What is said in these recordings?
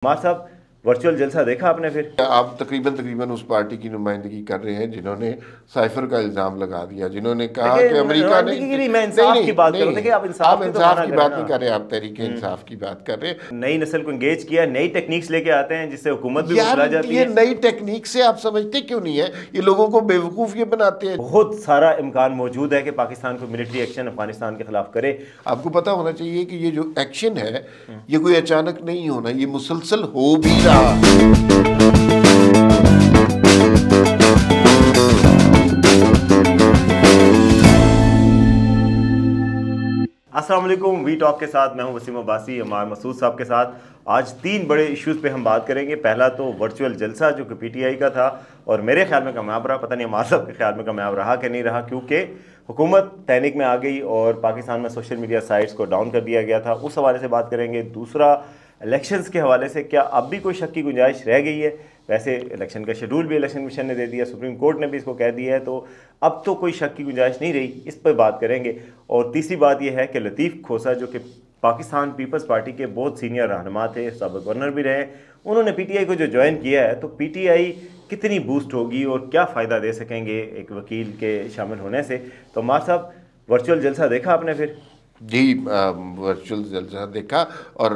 मार साहब, वर्चुअल जलसा देखा आपने? फिर आप तकरीबन तकरीबन उस पार्टी की नुमाइंदगी कर रहे हैं जिन्होंने साइफर का इल्ज़ाम लगा दिया, जिन्होंने कहा देखिए कि अमेरिका ने नुमाइंदगी की नहीं, मैं नहीं इंसाफ की नहीं बात करूं। नहीं, देखिए आप आप इंसाफ की तो इंसाफ माना की करें बात ना। नहीं कर रहे, आप तहरीके इंसाफ की बात कर रहे हैं। नई नस्ल को एंगेज किया, नई टेक्निक्स लेके आते हैं जिससे हुकूमत भी यार बुखला जाती ये है। नई टेक्निक से आप समझते क्यों नहीं है? ये लोगों को बेवकूफ़ ये बनाते हैं। बहुत सारा इम्कान मौजूद है कि पाकिस्तान को मिलिट्री एक्शन अफगानिस्तान के खिलाफ करे। आपको पता होना चाहिए कि ये जो एक्शन है ये कोई अचानक नहीं होना, ये मुसलसल हो भी रहा। अस्सलाम वालेकुम, वी टॉक के साथ मैं हूं वसीम अब्बासी, अमार मसूद साहब के साथ। आज 3 बड़े इश्यूज़ पे हम बात करेंगे। पहला तो वर्चुअल जलसा जो कि पीटीआई का था और मेरे ख्याल में कामयाब रहा। पता नहीं अमार साहब के ख्याल में कामयाब रहा कि नहीं रहा, क्योंकि हुकूमत पैनिक में आ गई और पाकिस्तान में सोशल मीडिया साइट्स को डाउन कर दिया गया था। उस हवाले से बात करेंगे। दूसरा, इलेक्शंस के हवाले से क्या अब भी कोई शक की गुंजाइश रह गई है? वैसे इलेक्शन का शेड्यूल भी इलेक्शन कमीशन ने दे दिया, सुप्रीम कोर्ट ने भी इसको कह दिया है, तो अब तो कोई शक की गुंजाइश नहीं रही। इस पर बात करेंगे। और तीसरी बात यह है कि लतीफ़ खोसा जो कि पाकिस्तान पीपल्स पार्टी के बहुत सीनियर रहनुमा थे, साबिक़ गवर्नर भी रहे, उन्होंने पीटीआई को जो ज्वाइन किया है, तो पीटीआई कितनी बूस्ट होगी और क्या फ़ायदा दे सकेंगे एक वकील के शामिल होने से? तो मार साहब, वर्चुअल जलसा देखा आपने? फिर जी, वर्चुअल जलसा देखा और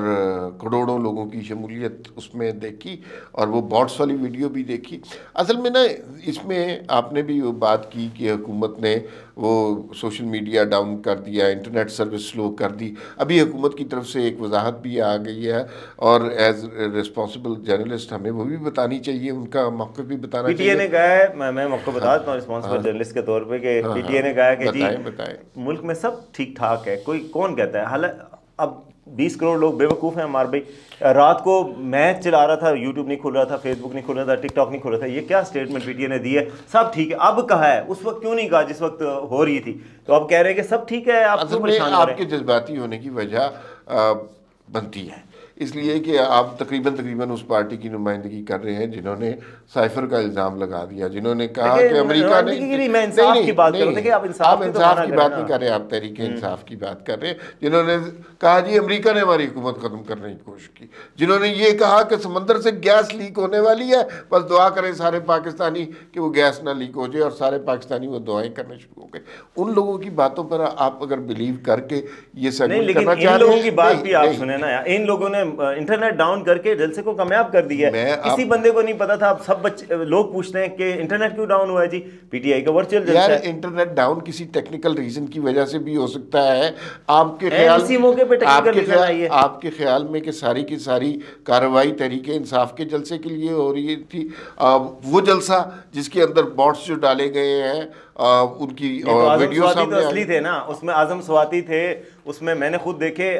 करोड़ों लोगों की शमूलियत उसमें देखी और वो बॉट्स वाली वीडियो भी देखी। असल में ना इसमें आपने भी वो बात की कि हुकूमत ने वो सोशल मीडिया डाउन कर दिया, इंटरनेट सर्विस स्लो कर दी। अभी हुकूमत की तरफ से एक वजाहत भी आ गई है और एज रिस्पॉन्सिबल जर्नलिस्ट हमें वो भी बतानी चाहिए, उनका मौक़िफ़ भी बताना पीटीए ने चाहिए। कहा है, मैं आपको हाँ बता देता हूँ रिस्पॉन्सिबल हाँ जर्नलिस्ट के तौर पे, कि हाँ पीटीए हाँ, ने कहा है कि जी बताएं बताएं। मुल्क में सब ठीक ठाक है। कोई कौन कहता है? हालांकि अब 20 करोड़ लोग बेवकूफ़ हैं हमारे भाई। रात को मैच चला रहा था, यूट्यूब नहीं खुल रहा था, फेसबुक नहीं खुल रहा था, टिकटॉक नहीं खुल रहा था। ये क्या स्टेटमेंट पीटीए ने दी है? सब ठीक है। अब कहा है, उस वक्त क्यों नहीं कहा जिस वक्त हो रही थी? तो अब कह रहे हैं कि सब ठीक है, आप असल क्यों में परेशान हो रहे आपके जज्बाती होने की वजह बनती है, इसलिए कि आप तकरीबन तकरीबन उस पार्टी की नुमाइंदगी कर रहे हैं जिन्होंने साइफर का इल्ज़ाम लगा दिया, जिन्होंने कहा देखिए कि अमेरिका ने नुमाइंदगी की नहीं, मैं नहीं इंसाफ की नहीं बात करूं। नहीं, देखिए आप आप इंसाफ की तो इंसाफ माना की करें बात ना। नहीं कर रहे, आप तहरीके इंसाफ की बात कर रहे हैं। जिन्होंने कहा जी अमेरिका ने हमारी हुकूमत ख़त्म करने की कोशिश की, जिन्होंने ये कहा कि समंदर से गैस लीक होने वाली है, बस दुआ करें सारे पाकिस्तानी कि वो गैस ना लीक हो जाए, और सारे पाकिस्तानी वो दुआएं करने शुरू हो गए। उन लोगों की बातों पर आप अगर बिलीव करके ये नहीं, सेगमेंट लेकिन करना इन चाह रहे लोगों की हैं, बात नहीं भी आप नहीं सुने ना नहीं। यार। इन लोगों ने इंटरनेट डाउन करके जलसे को कामयाब कर दिया है। मैं किसी आप बंदे को नहीं पता था। अब सब बच्चे लोग पूछते हैं कि इंटरनेट क्यों डाउन हुआ है? जी पीटीआई का वर्चुअल यार, जलसा है। इंटरनेट डाउन किसी टेक्निकल रीजन की वजह से भी हो सकता है। आपके एंड ख्याल इसी मौके पे टेक्निकल रीजन आई है। आपके ख्याल में कि सारी की सारी कार्रवाई तहरीके इंसाफ के जलसे के लिए हो रही थी? वो जलसा जिसके अंदर बॉट्स जो डाले गए हैं, उनकी नहीं, तो आजम वीडियो स्वाति तो सामने आ असली गई। थे ना उसमें। आजम स्वाति थे उसमें, मैंने खुद देखे।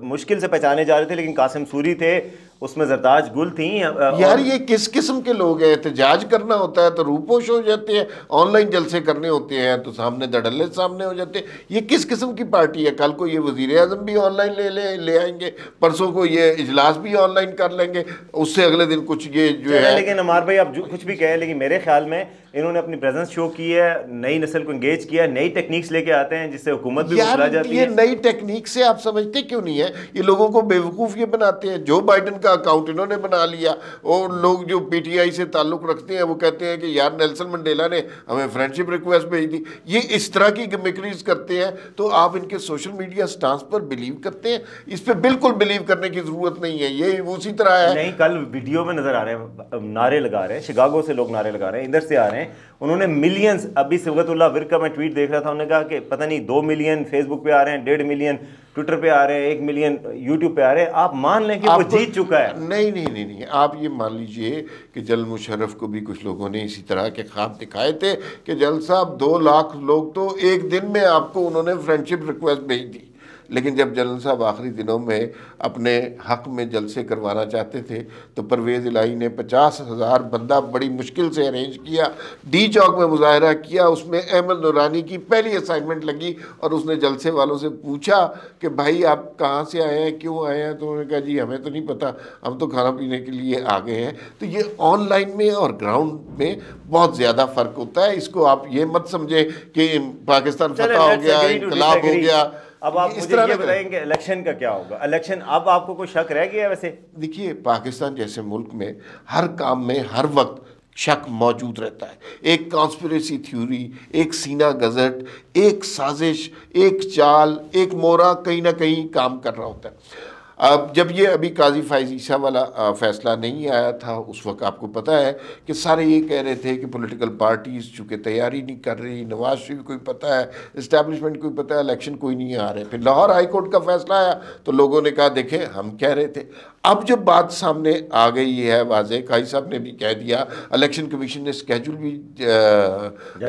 मुश्किल से पहचाने जा रहे थे, लेकिन कासिम सूरी थे उसमें, जरताज गुल थी। यार और ये किस किस्म के लोग हैं? एहतजाज करना होता है तो रूपोश हो जाते हैं, ऑनलाइन जलसे करने होते हैं तो सामने धड़ल्ले सामने हो जाते हैं। ये किस किस्म की पार्टी है? कल को ये वजीर आजम भी ऑनलाइन ले आएंगे, परसों को ये इजलास भी ऑनलाइन कर लेंगे, उससे अगले दिन कुछ ये जो चले। है। लेकिन अमार भाई आप जो कुछ भी कहें, लेकिन मेरे ख्याल में इन्होंने अपनी प्रेजेंस शो की है, नई नस्ल को एंगेज किया है, नई टेक्निक्स लेके आते हैं जिससे हुकूमत भी यार बुखला जाती ये है। नई टेक्निक से आप समझते क्यों नहीं है? ये लोगों को बेवकूफ़ ये बनाते हैं। जो बाइडन का अकाउंट इन्होंने बना लिया, और लोग जो पीटीआई से ताल्लुक़ रखते हैं वो कहते हैं कि यार नेल्सन मंडेला ने हमें फ्रेंडशिप रिक्वेस्ट भेज दी। ये इस तरह की गिमिक्रीज करते हैं, तो आप इनके सोशल मीडिया स्टांस पर बिलीव करते हैं? इस पर बिल्कुल बिलीव करने की ज़रूरत नहीं है। ये उसी तरह है। नहीं, कल वीडियो में नजर आ रहे हैं, नारे लगा रहे हैं, शिकागो से लोग नारे लगा रहे हैं, इधर से आ रहे हैं। उन्होंने मिलियंस, अभी सिबगतुल्लाह विर्क का मैं ट्वीट देख रहा था, उन्होंने कहा कि पता नहीं 2 मिलियन फेसबुक पे आ रहे हैं, 1.5 मिलियन ट्विटर पे आ रहे हैं, 1 मिलियन यूट्यूब पे आ रहे हैं। आप मान लें कि वो जीत चुका है। नहीं नहीं नहीं नहीं, आप ये मान लीजिए कि जनरल मुशर्रफ को भी कुछ लोगों ने इसी तरह के ख्वाब दिखाए थे कि जनरल साहब 2 लाख लोग तो एक दिन में आपको उन्होंने फ्रेंडशिप रिक्वेस्ट भेज दी। लेकिन जब जनरल साहब आखिरी दिनों में अपने हक में जलसे करवाना चाहते थे तो परवेज़ इलाही ने 50,000 बंदा बड़ी मुश्किल से अरेंज किया, डी चौक में मुजाहरा किया। उसमें अहमद नूरानी की पहली असाइनमेंट लगी और उसने जलसे वालों से पूछा कि भाई आप कहाँ से आए हैं, क्यों आए हैं? तो उन्होंने कहा जी हमें तो नहीं पता, हम तो खाना पीने के लिए आ गए हैं। तो ये ऑनलाइन में और ग्राउंड में बहुत ज़्यादा फ़र्क होता है। इसको आप ये मत समझें कि पाकिस्तान फतह हो गया, इनकलाब हो गया। अब आप मुझे ये बताएंगे इलेक्शन का क्या होगा? इलेक्शन अब आपको कोई शक रह गया? वैसे देखिए, पाकिस्तान जैसे मुल्क में हर काम में हर वक्त शक मौजूद रहता है। एक कॉन्स्पिरेसी थ्योरी, एक सीना गजट, एक साजिश, एक चाल, एक मोरा कहीं ना कहीं काम कर रहा होता है। अब जब ये अभी काजी फाइज ईसा वाला फैसला नहीं आया था, उस वक्त आपको पता है कि सारे ये कह रहे थे कि पॉलिटिकल पार्टीज चूँकि तैयारी नहीं कर रही, नवाज शरीफ को भी पता है, इस्टेब्लिशमेंट को भी पता है, इलेक्शन कोई नहीं आ रहे। फिर लाहौर हाई कोर्ट का फैसला आया तो लोगों ने कहा देखें हम कह रहे थे। अब जब बात सामने आ गई है वाज़े, काजी साहब ने भी कह दिया, इलेक्शन कमीशन ने स्केड्यूल भी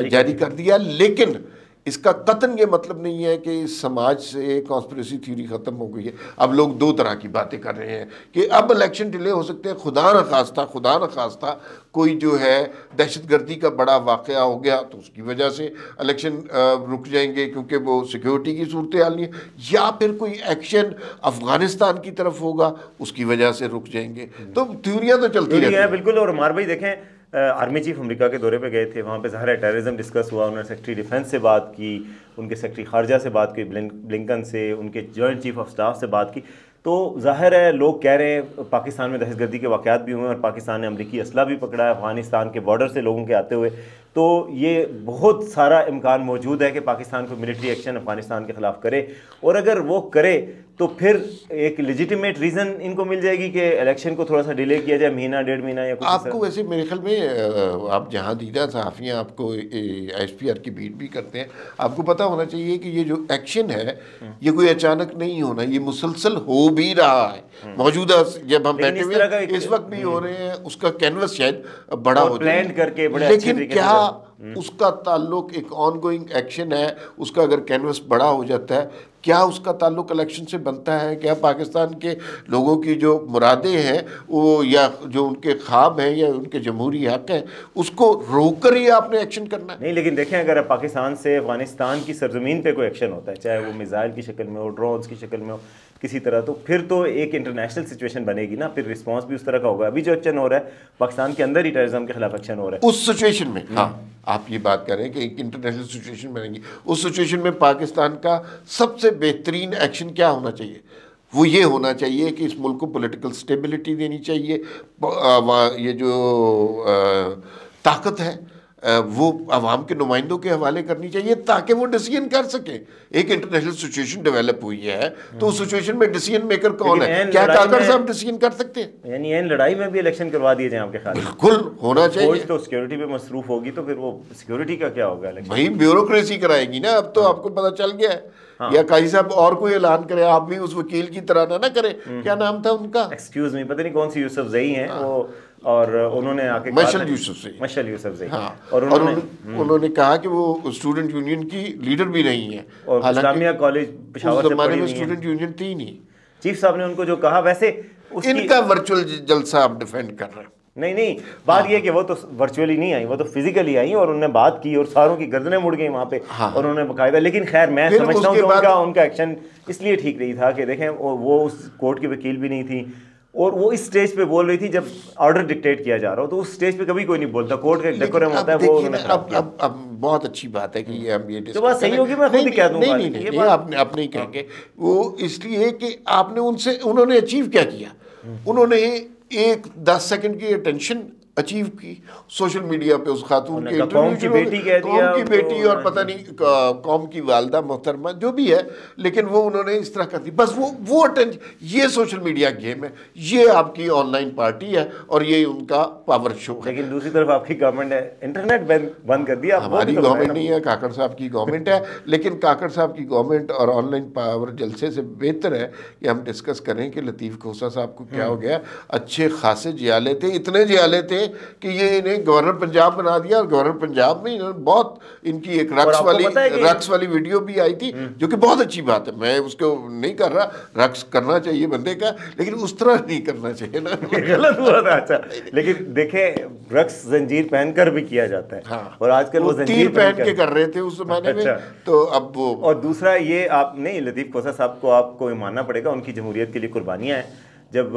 जारी कर दिया, लेकिन इसका कतन ये मतलब नहीं है कि समाज से कॉन्स्पिरेसी थ्योरी ख़त्म हो गई है। अब लोग दो तरह की बातें कर रहे हैं कि अब इलेक्शन डिले हो सकते हैं, खुदा न खास्ता कोई जो है दहशतगर्दी का बड़ा वाक़या हो गया तो उसकी वजह से इलेक्शन रुक जाएंगे क्योंकि वो सिक्योरिटी की सूरत हाल नहीं है, या फिर कोई एक्शन अफ़गानिस्तान की तरफ होगा उसकी वजह से रुक जाएंगे। तो थ्योरियाँ तो चलती रहती हैं। बिल्कुल। और मार भाई देखें, आर्मी चीफ अमेरिका के दौरे पे गए थे, वहाँ पे ज़ाहिर है टेररिज्म डिस्कस हुआ, उन्होंने सेक्रेटरी डिफेंस से बात की, उनके सेक्रेटरी खारजा से बात की, ब्लिंकन से, उनके जॉइंट चीफ ऑफ स्टाफ से बात की। तो ज़ाहिर है लोग कह रहे हैं पाकिस्तान में दहशतगर्दी के वाक़यात भी हुए और पाकिस्तान ने अमरीकी असला भी पकड़ा है अफ़गानिस्तान के बॉर्डर से लोगों के आते हुए। तो ये बहुत सारा इम्कान मौजूद है कि पाकिस्तान को मिलिट्री एक्शन अफ़गानिस्तान के ख़िलाफ़ करे, और अगर वो करे तो फिर एक लेजिटिमेट रीज़न इनको मिल जाएगी कि इलेक्शन को थोड़ा सा डिले किया जाए, महीना डेढ़ महीना या कुछ। आपको वैसे मेरे ख्याल में आप जहाँ दीदा सहाफ़ियाँ आपको SPR की बीट भी करते हैं, आपको पता होना चाहिए कि ये जो एक्शन है ये कोई अचानक नहीं होना, ये मुसलसल हो भी रहा है। मौजूदा जब हम बैठे हुए इस वक्त भी हो रहे हैं, उसका कैनवस शायद बड़ा हो जाए करके, लेकिन क्या उसका ताल्लुक एक ऑनगोइंग एक्शन है, उसका अगर कैनवस बड़ा हो जाता है, क्या उसका ताल्लुक इलेक्शन से बनता है? क्या पाकिस्तान के लोगों की जो मुरादें हैं वो, या जो उनके ख्वाब हैं, या उनके जमहूरी हक हैं, उसको रोक कर ही आपने एक्शन करना है? नहीं, लेकिन देखें अगर पाकिस्तान से अफगानिस्तान की सरजमीन पे कोई एक्शन होता है, चाहे वो मिसाइल की शक्ल में हो, ड्रोन्स की शक्ल में हो, किसी तरह, तो फिर तो एक इंटरनेशनल सिचुएशन बनेगी ना, फिर रिस्पांस भी उस तरह का होगा। अभी जो एक्शन हो रहा है पाकिस्तान के अंदर ही टेररिज्म के खिलाफ एक्शन हो रहा है, उस सिचुएशन में, हाँ आप ये बात कर रहे हैं कि एक इंटरनेशनल सिचुएशन बनेगी, उस सिचुएशन में पाकिस्तान का सबसे बेहतरीन एक्शन क्या होना चाहिए? वो ये होना चाहिए कि इस मुल्क को पॉलिटिकल स्टेबिलिटी देनी चाहिए, ये जो ताकत है वो अवाम के नुमाइंदों के हवाले करनी चाहिए ताकि वो डिसीजन कर सके। एक इंटरनेशनल सिचुएशन डेवलप हुई है तो उस सिचुएशन में डिसीजन मेकर कौन है? क्या काकर साहब डिसीजन कर सकते हैं? यानी इन लड़ाई में भी इलेक्शन करवा दिए जाए आपके ख्याल में? बिल्कुल होना चाहिए। तो सिक्योरिटी पे मसरूफ होगी तो फिर वो सिक्योरिटी का क्या होगा? भाई ब्यूरोक्रेसी कराएगी ना। अब तो आपको पता चल गया है। या काजी साहब और कोई ऐलान करे, आप भी उस वकील की तरह ना करें। क्या नाम था उनका? एक्सक्यूज मी, पता नहीं कौन सी यूसुफ जई हैं वो, और उन्होंने आके मशल यूसुफ से हाँ, और उन्होंने कहा कि वो स्टूडेंट यूनियन की लीडर भी नहीं है, और इस्लामिया कॉलेज पेशावर से जमाने में स्टूडेंट यूनियन थी नहीं। चीफ साहब ने उनको जो कहा, वैसे इनका वर्चुअल जलसा आप डिफेंड कर रहे हैं। नहीं, बात ये कि वो तो वर्चुअली नहीं आई, वो तो फिजिकली आई और उन्होंने बात की और सारों की गर्दनें मुड़ गई वहाँ पे। और उन्होंने बकायदा, लेकिन खैर मैं समझता हूँ कि उनका एक्शन इसलिए ठीक नहीं था कि देखें वो उस कोर्ट की वकील भी नहीं थी और वो इस स्टेज पे बोल रही थी जब ऑर्डर डिक्टेट किया जा रहा हो, तो उस स्टेज पे कभी कोई नहीं बोलता। कोर्ट का एक डेकोरम होता है, वो अब बहुत अच्छी बात है कि हम ये तो बात सही होगी, मैं खुद ही कह दूंगा। नहीं, आप नहीं कहेंगे वो, इसलिए कि आपने उन्होंने अचीव क्या किया? उन्होंने 10 सेकंड की अटेंशन अचीव की सोशल मीडिया पे उस खातून के कौम की बेटी कह दिया, कौम की बेटी और पता नहीं कौम की वालदा मोहतरमा जो भी है, लेकिन वो उन्होंने इस तरह कर दी। बस वो अटेंशन, ये सोशल मीडिया गेम है, ये आपकी ऑनलाइन पार्टी है और ये उनका पावर शो है। लेकिन दूसरी तरफ आपकी गवर्नमेंट है, इंटरनेट बंद कर दिया। हमारी गवर्नमेंट नहीं है, काकड़ साहब की गवर्नमेंट है। लेकिन काकड़ साहब की गवर्नमेंट और ऑनलाइन पावर जलसे से बेहतर है कि हम डिस्कस करें कि लतीफ़ खोसा साहब को क्या हो गया। अच्छे खासे जियाले थे, इतने जियाले थे कि ये इन्हें गवर्नर पंजाब बना दिया। और गवर्नर पंजाब में इन्होंने बहुत, इनकी एक रक्स वाली वीडियो भी आई थी जो कि बहुत अच्छी बात है, मैं उसको नहीं कर रहा, रक्स करना चाहिए बंदे का, लेकिन उस तरह नहीं करना चाहिए ना। गलत हुआ था। अच्छा, लेकिन देखे रक्स जंजीर पहनकर भी किया जाता है। हाँ। और आजकल वो जंजीर पहन के कर रहे थे उस जमाने में। तो अब वो, और दूसरा ये आप नहीं, लतीफ़ खोसा साहब को आपको मानना पड़ेगा, उनकी जमहूरियत के लिए कुर्बानियाँ हैं, जब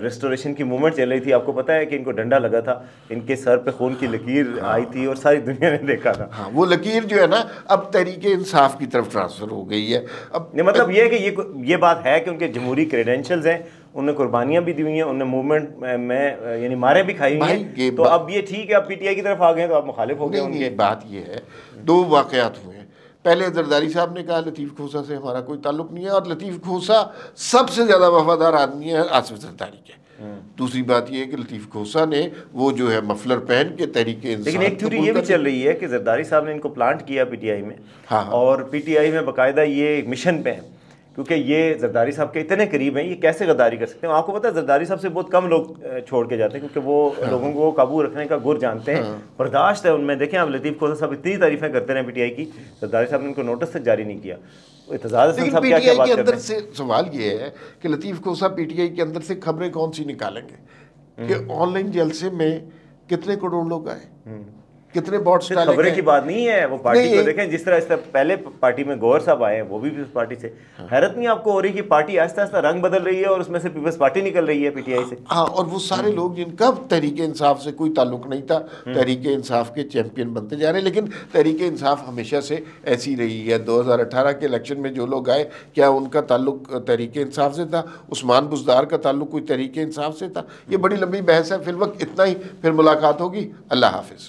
रेस्टोरेशन की मूवमेंट चल रही थी, आपको पता है कि इनको डंडा लगा था, इनके सर पे खून की लकीर आई थी और सारी दुनिया ने देखा था। हाँ, वो लकीर जो है ना अब तहरीक इंसाफ की तरफ ट्रांसफर हो गई है। अब मतलब ये है कि ये बात है कि उनके जमहूरी क्रेडेंशियल्स हैं, उन्होंने कुर्बानियां भी दी हुई हैं, उन्होंने मूवमेंट में यानी मारे भी खाई हुई हैं, तो अब ये ठीक है, अब पीटीआई की तरफ आ गए तो आप मुखालिफ हो गए उनके। बात ये है, दो वाकयात हुए हैं। पहले जरदारी साहब ने कहा लतीफ़ खोसा से हमारा कोई ताल्लुक नहीं है, और लतीफ़ खोसा सबसे ज़्यादा वफादार आदमी है आसिफ जरदारी के। दूसरी बात यह है कि लतीफ़ खोसा ने वो जो है मफलर पहन के तहरीक इंसाफ, लेकिन एक थ्योरी ये भी चल रही है कि जरदारी साहब ने इनको प्लांट किया पीटीआई में। हाँ। और पीटीआई में बाकायदा ये एक मिशन पे है, क्योंकि ये जरदारी साहब के इतने करीब हैं, ये कैसे गद्दारी कर सकते हैं। आपको पता है जरदारी साहब से बहुत कम लोग छोड़ के जाते हैं, क्योंकि वो लोगों को काबू रखने का गुर जानते हैं, बर्दाश्त है उनमें। देखें आप, लतीफ़ खोसा साहब इतनी तारीफें करते रहे पीटीआई की, जरदारी साहब ने उनको नोटिस तक जारी नहीं किया। लेकिन पीटीआई के अंदर से सवाल ये है कि लतीफ़ खोसा पीटीआई के अंदर से खबरें कौन सी निकालेंगे कि ऑनलाइन जलसे में कितने करोड़ लोग आए, कितने बॉट्स डाले गए। खबरें की बात नहीं है, वो पार्टी को देखें जिस तरह पहले पार्टी में गौहर साहब आए, वो भी उस पार्टी से। हैरत नहीं आपको हो रही कि पार्टी आहिस्ता आहिस्ता रंग बदल रही है और उसमें से पीपल्स पार्टी निकल रही है पीटीआई से। हाँ, और वो सारे लोग जिनका तहरीक इंसाफ से कोई ताल्लुक नहीं था, तहरीक इंसाफ के चैंपियन बनते जा रहे हैं। लेकिन तहरीक इंसाफ हमेशा से ऐसी रही है। 2018 के इलेक्शन में जो लोग आए, क्या उनका ताल्लुक तहरीक इंसाफ से था? उस्मान बुज़दार का ताल्लुक कोई तहरीक इंसाफ से था? ये बड़ी लंबी बहस है। फिल वक्त इतना ही, फिर मुलाकात होगी। अल्लाह हाफिज़।